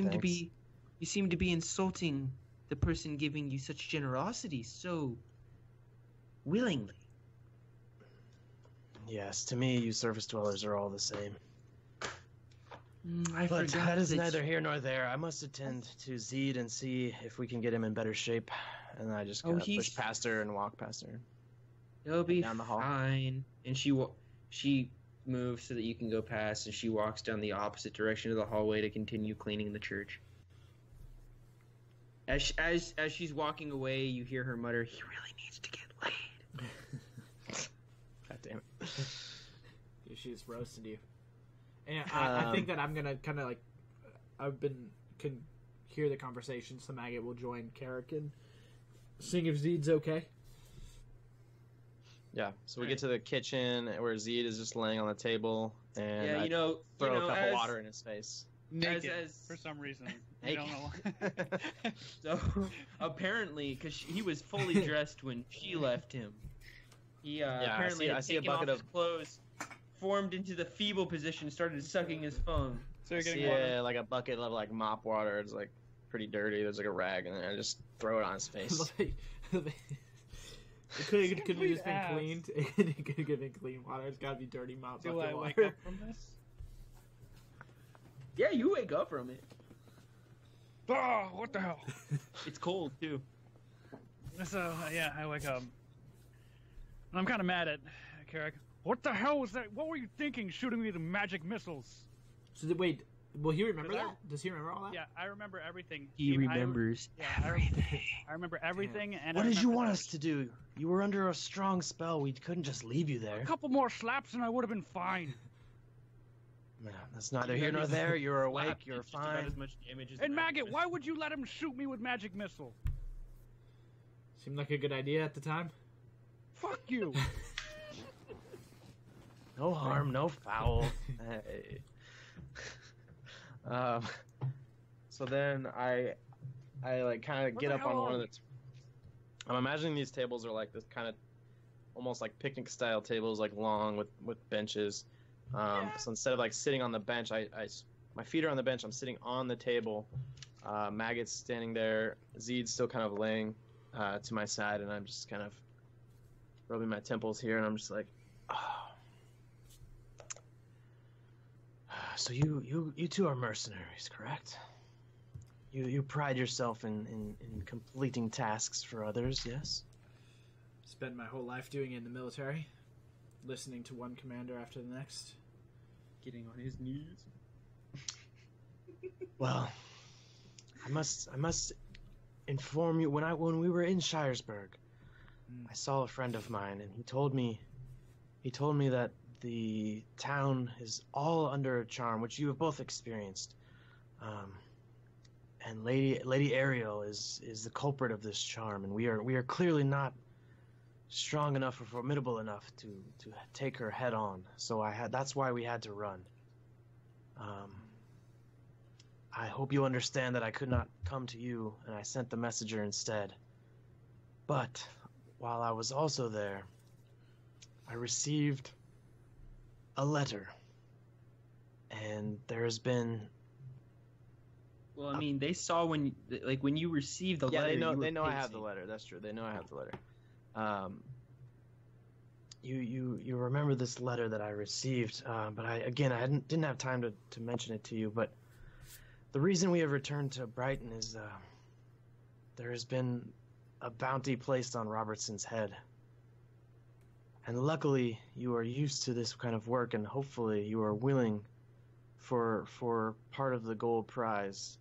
You seem to be insulting the person giving you such generosity so willingly. Yes, to me, you surface dwellers are all the same. I But forgot that is that neither here nor there. I must attend to Zeed and see if we can get him in better shape. And I just kind of push past her and walk past her. He'll be down the hall. fine. And she moves so that you can go past, and she walks down the opposite direction of the hallway to continue cleaning the church. As she's walking away, you hear her mutter, "He really needs to get laid." God damn it. Dude, she just roasted you. And I think that I'm gonna kind of can hear the conversation, so Maggot will join Carric and seeing if Zeed's okay. Yeah, so we get to the kitchen where Zeed is just laying on the table, and Yeah, I throw a cup of water in his face. Naked for some reason. I don't know why. So apparently, because he was fully dressed when she left him, he apparently I had see a taken bucket off his of clothes, formed into the feeble position, started sucking his phone. So you're getting water. Yeah, like a bucket of like mop water. It's like pretty dirty. There's like a rag, and then I just throw it on his face. It could have just been ass. cleaned. It could have been clean water. It's got to be dirty mop Do bucket I water. wake up from this? Yeah, you wake up from it. Oh, what the hell? It's cold too. So, yeah, I wake up. And I'm kind of mad at Carric. What the hell was that? What were you thinking shooting me the magic missiles? So wait, Will he remember 'Cause I- that? Does he remember all that? Yeah, I remember everything. He remembers everything. I remember everything, and What I did you remember want that us to do? You were under a strong spell. We couldn't just leave you there. A couple more slaps, and I would have been fine. No, that's neither here nor there. You're awake. You're Just about fine. as much damage as And Maggot. Maggot, why would you let him shoot me with magic missile? Seemed like a good idea at the time. Fuck you. No harm, no foul. Hey. So then I like kind of What get the up on hell one are of the. I'm imagining these tables are like this kind of, almost like picnic style tables, like long with benches. So instead of like sitting on the bench, my feet are on the bench. I'm sitting on the table. Maggot's standing there. Zeed's still kind of laying to my side, and I'm just kind of rubbing my temples here, and I'm just like, oh. So you two are mercenaries, correct? You pride yourself in completing tasks for others, yes? Spent my whole life doing it in the military, listening to one commander after the next. Getting on his knees. Well, I must inform you, when we were in Shiresburg, I saw a friend of mine, and he told me that the town is all under a charm, which you have both experienced. And Lady Ariel is the culprit of this charm, and we are clearly not strong enough or formidable enough to take her head on. So that's why we had to run. I hope you understand that I could not come to you, and I sent the messenger instead. But while I was also there, I received a letter, and there has been. Well, I mean, they saw when you received the letter. Yeah, they know. you were They know I have pacing. the letter. That's true. They know I have the letter. You remember this letter that I received, but I didn't have time to mention it to you. But the reason we have returned to Brighton is there has been a bounty placed on Robertson's head. And luckily, you are used to this kind of work, and hopefully you are willing for part of the gold prize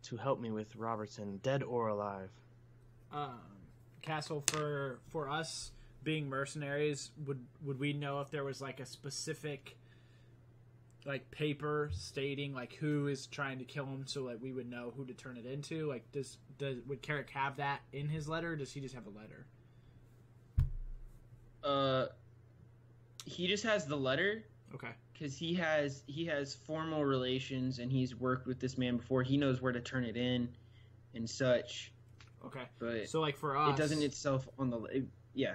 to help me with Robertson, dead or alive. Castle, for us being mercenaries, would we know if there was like a specific like paper stating like who is trying to kill him, so like we would know who to turn it into? Like would Carric have that in his letter, or does he just have a letter? He just has the letter. Okay. Because he has formal relations, and he's worked with this man before. He knows where to turn it in, and such. Okay. But so like for us, it doesn't itself on the yeah.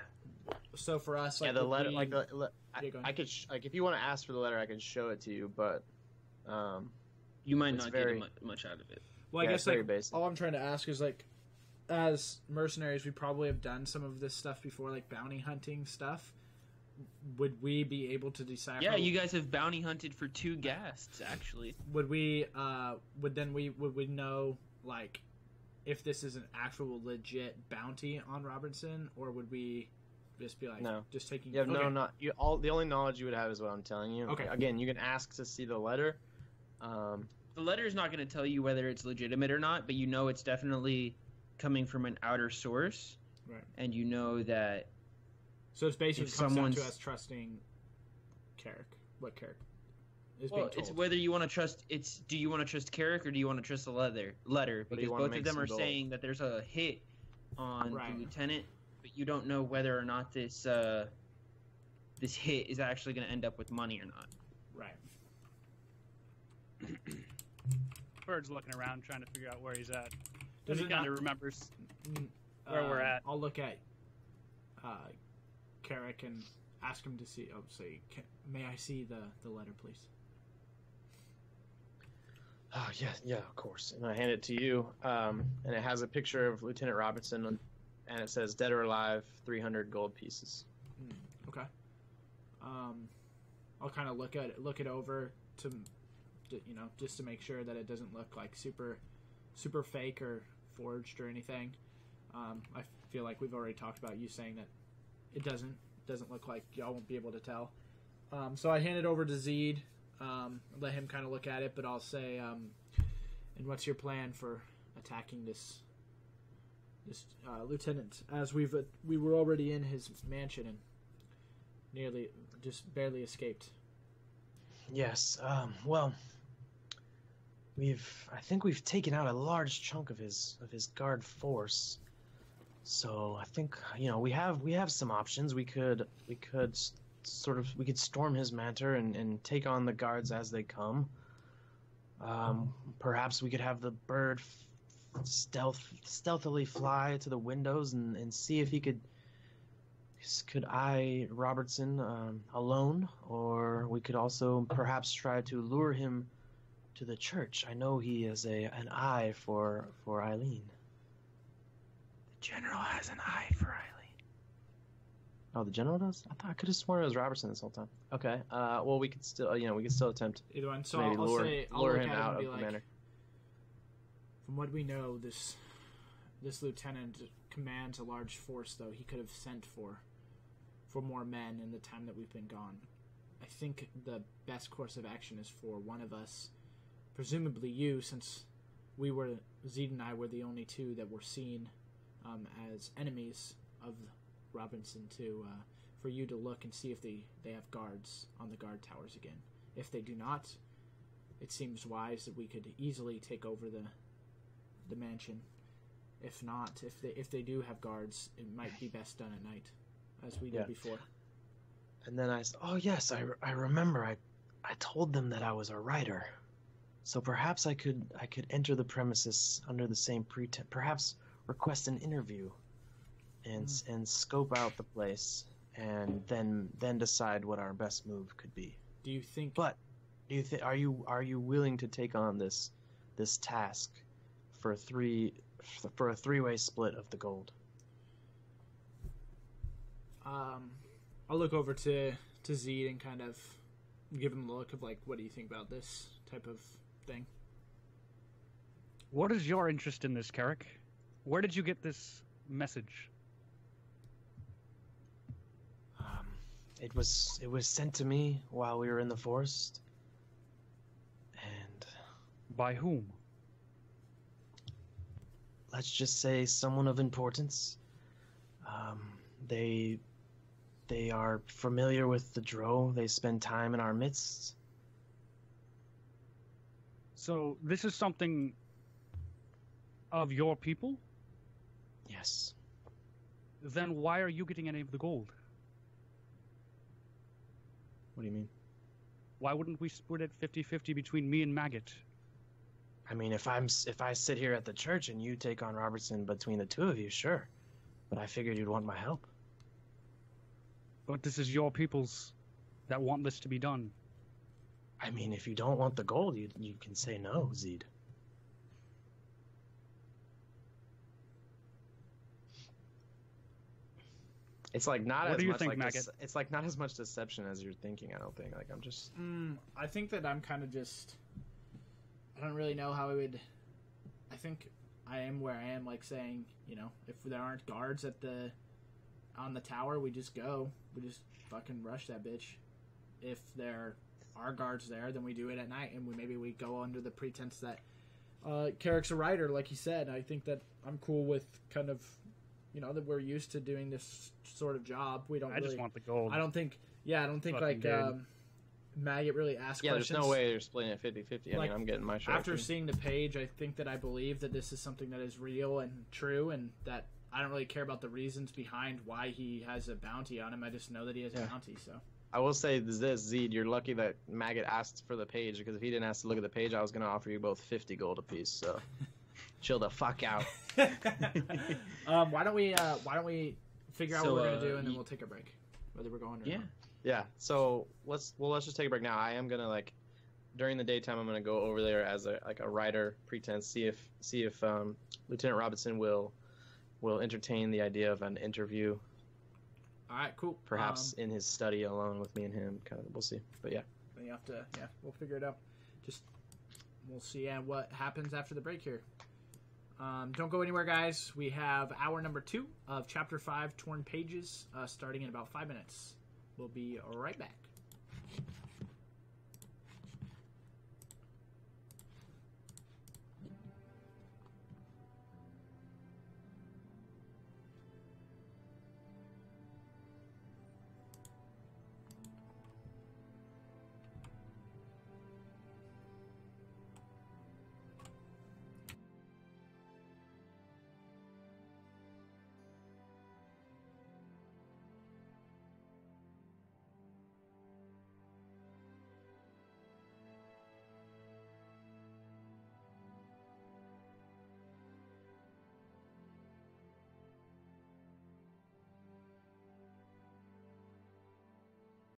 So for us, like Yeah, the would letter, we- like Yeah, go ahead. I could like if you want to ask for the letter, I can show it to you, but You might It's not very- get much out of it. well, I yeah, guess it's very like basic. all I'm trying to ask is like, as mercenaries, we probably have done some of this stuff before, like bounty hunting stuff. Would we be able to decipher? Yeah, you guys have bounty hunted for 2 ghasts, actually. Would we? Would we know like if this is an actual legit bounty on Robertson, or would we just be like No. just taking? You have okay. the only knowledge you would have is what I'm telling you. Okay. Again, you can ask to see the letter. The letter is not going to tell you whether it's legitimate or not, but you know it's definitely coming from an outer source. Right. And you know that So it's basically if comes down to someone's- us trusting Carric. What Carric is well, being told. it's whether you want to trust. It's do you want to trust Carric or do you want to trust the letter? Or do you Because wanna both make of them some are gold? saying that there's a hit on Right. the lieutenant, but you don't know whether or not this this hit is actually going to end up with money or not. right. Bird's looking around trying to figure out where he's at. Does He it kind not- of remembers. Mm, Where we're at. I'll look at Carric and ask him to see. Oh, say, may I see the letter, please? Oh yeah, of course. And I hand it to you, and it has a picture of Lieutenant Robinson, and it says "Dead or alive, 300 gold pieces." Okay. I'll kind of look it over to just to make sure that it doesn't look like super fake or forged or anything. I feel like we've already talked about you saying that it doesn't look like y'all won't be able to tell. So I hand it over to Zeed. Let him kind of look at it, but I'll say, and what's your plan for attacking this lieutenant? As we were already in his mansion and nearly, just barely escaped. Yes. Well, I think we've taken out a large chunk of his guard force. So I think we have some options. We could storm his manor and take on the guards as they come. Perhaps we could have the bird stealthily fly to the windows and see if he could eye Robertson alone, or we could also perhaps try to lure him to the church. I know he has an eye for Eileen. The general has an eye for Eileen. Oh, the general does? I could have sworn it was Robertson this whole time. Okay. Well, we could still attempt. Either one. So maybe I'll lure him out of the like, manor. From what we know, this lieutenant commands a large force, though. He could have sent for more men in the time that we've been gone. I think the best course of action is for one of us, presumably you, since Zeed and I were the only two that were seen as enemies of Robinson, for you to look and see if they have guards on the guard towers again. If they do not, it seems wise that we could easily take over the mansion. If not, if they do have guards, it might be best done at night, as we did before. And then I remember I told them that I was a writer, so perhaps I could enter the premises under the same pretense. Perhaps request an interview, and scope out the place, and then decide what our best move could be. Do you think? But are you willing to take on this task for a three-way split of the gold? I'll look over to Zeed and kind of give him a look of like, what do you think about this type of thing? What is your interest in this, Carric? Where did you get this message? It was sent to me while we were in the forest. And by whom? Let's just say someone of importance. They are familiar with the Drow. They spend time in our midst. So this is something of your people? Yes. Then why are you getting any of the gold? What do you mean? Why wouldn't we split it 50-50 between me and Maggot? I mean, if I sit here at the church and you take on Robertson between the two of you, sure. But I figured you'd want my help. But this is your peoples that want this to be done. I mean, if you don't want the gold, you can say no, Zeed. It's like not what as do you much think, like Maggot? it's like not as much deception as you're thinking. I don't think. Like I'm just. I think that I'm kind of just. I don't really know how I would. I think I am where I am, like saying, if there aren't guards on the tower, we just go. We just fucking rush that bitch. If there are guards there, then we do it at night, and maybe we go under the pretense that Carric's a writer, like he said. I think that I'm cool with kind of. That we're used to doing this sort of job. We don't. I just want the gold. I don't think like Maggot really asked questions. There's no way you're splitting it 50-50. I mean, I'm getting my share. After seeing the page, I think that I believe that this is something that is real and true, and that I don't really care about the reasons behind why he has a bounty on him. I just know that he has a bounty. So I will say this, Zeed, you're lucky that Maggot asked for the page, because if he didn't ask to look at the page, I was going to offer you both 50 gold apiece. So chill the fuck out. Why don't we figure out what we're gonna do, and then we'll take a break, whether we're going or not. Yeah. So let's just take a break now. I am gonna during the daytime, I'm gonna go over there as a writer pretense, see if Lieutenant Robinson will entertain the idea of an interview. All right, cool. Perhaps in his study alone with me and him. We'll see. But yeah. Then you have to. Yeah, we'll figure it out. We'll see what happens after the break here. Don't go anywhere, guys. We have hour number 2 of Chapter 5, Torn Pages, starting in about 5 minutes. We'll be right back.